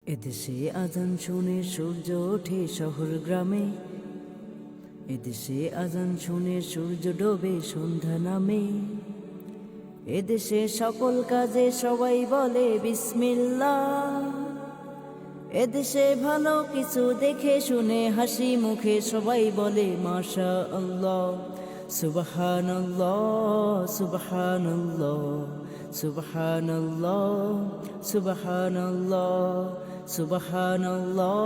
এদেশে আজান শুনে সূর্য ওঠে শহর গ্রামে, এদেশে আজান শুনে সূর্য ডোবে সন্ধ্যা নামে। এদেশে সকল কাজে সবাই বলে বিসমিল্লাহ, এদেশে ভালো কিছু দেখে শুনে হাসি মুখে সবাই বলে মাশা আল্লাহ। সুবহানাল্লাহ সুবহানাল্লাহ সুবহানাল্লাহ সুবহানাল্লাহ সুবহানাল্লাহ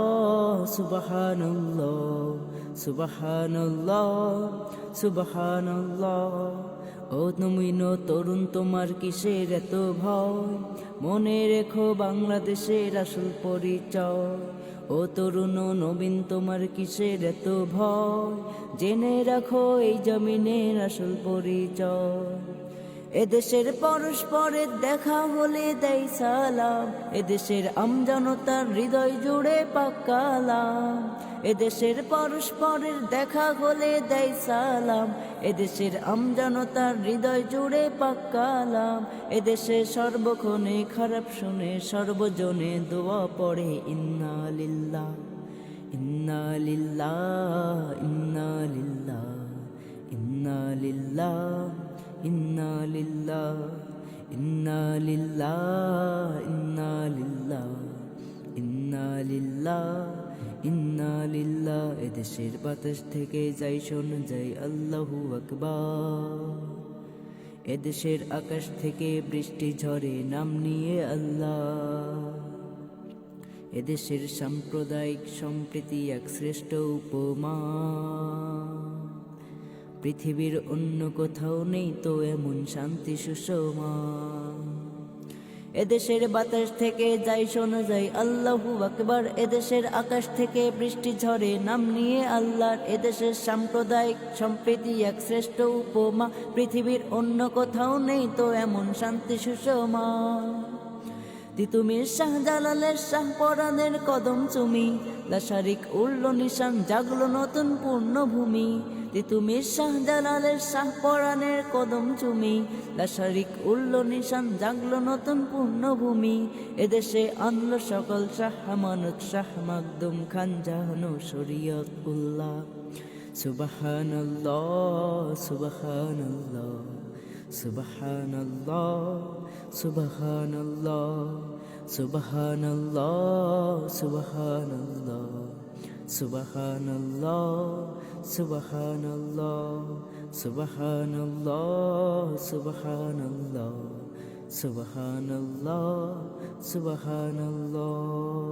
সুবহানাল্লাহ সুবহানাল্লাহ সুবহানাল্লাহ। ও নবীন তরুণ, তোমার কিসের এত ভয়? মনে রেখো বাংলাদেশের আসল পরিচয়। ও তরুণ ও নবীন, তোমার কিসের এত ভয়? জেনে রাখো এই জমিনের আসল পরিচয়। এদেশের পরস্পরের দেখা হলে দেয় সালাম, এদেশের আমজনতার হৃদয় জুড়ে পাকালাম। এদেশের পরস্পরের দেখা হলে দেয় সালাম, এদেশের আমজনতার হৃদয় জুড়ে পাকালাম। এদেশে সর্বক্ষণে খারাপ শুনে সর্বজনে দোয়া পড়ে ইন্না লিল্লাহ ইন্না লিল্লাহ ইন্না লিল্লাহ ইন্না লিল্লাহ ইন্না লিল্লাহ ইন্না লিল্লাহ ইন্না লিল্লাহ ইন্না লিল্লাহ ইন্না লিল্লাহ। এদেশের বাতাস থেকে যাই শোনা যায় আল্লাহু আকবার, এদেশের আকাশ থেকে বৃষ্টি ঝরে নাম নিয়ে আল্লাহ। এদেশের সাম্প্রদায়িক সম্প্রীতি এক শ্রেষ্ঠ উপমা, পৃথিবীর অন্য কোথাও নেই তো এমন শান্তি সুষমা। এদেশের বাতাস থেকে যাই শোনা যায় আল্লাহু আকবার, এদেশের আকাশ থেকে বৃষ্টি ঝরে নাম নিয়ে আল্লাহর। এদেশের সাম্প্রদায়িক সম্প্রীতি এক শ্রেষ্ঠ উপমা, পৃথিবীর অন্য কোথাও নেই তো এমন শান্তি সুষমা। তিতুমির শাহজালালের শাহপরাণের কদম চুমি, লাশারিক উড়ল নিশান জাগলো নতুন পূর্ণভূমি। তিতুমির শাহজালালের শাহপরাণের কদম চুমি, লাশারিক উড়ল নিশান জাগলো নতুন পূর্ণভূমি। এদেশে আনলো সকল শাহ আমানত শাহ মাকদুম খান জাহানো শরীয়ত উল্লাহ। সুবহানাল্লাহ সুবহানাল্লাহ সুবহানাল্লাহ সুবহানাল্লাহ সুবহানাল্লাহ সুবহানাল্লাহ সুবহানাল্লাহ সুবহানাল্লাহ সুবহানাল্লাহ সুবহানাল্লাহ সুবহানাল্লাহ সুবহানাল্লাহ।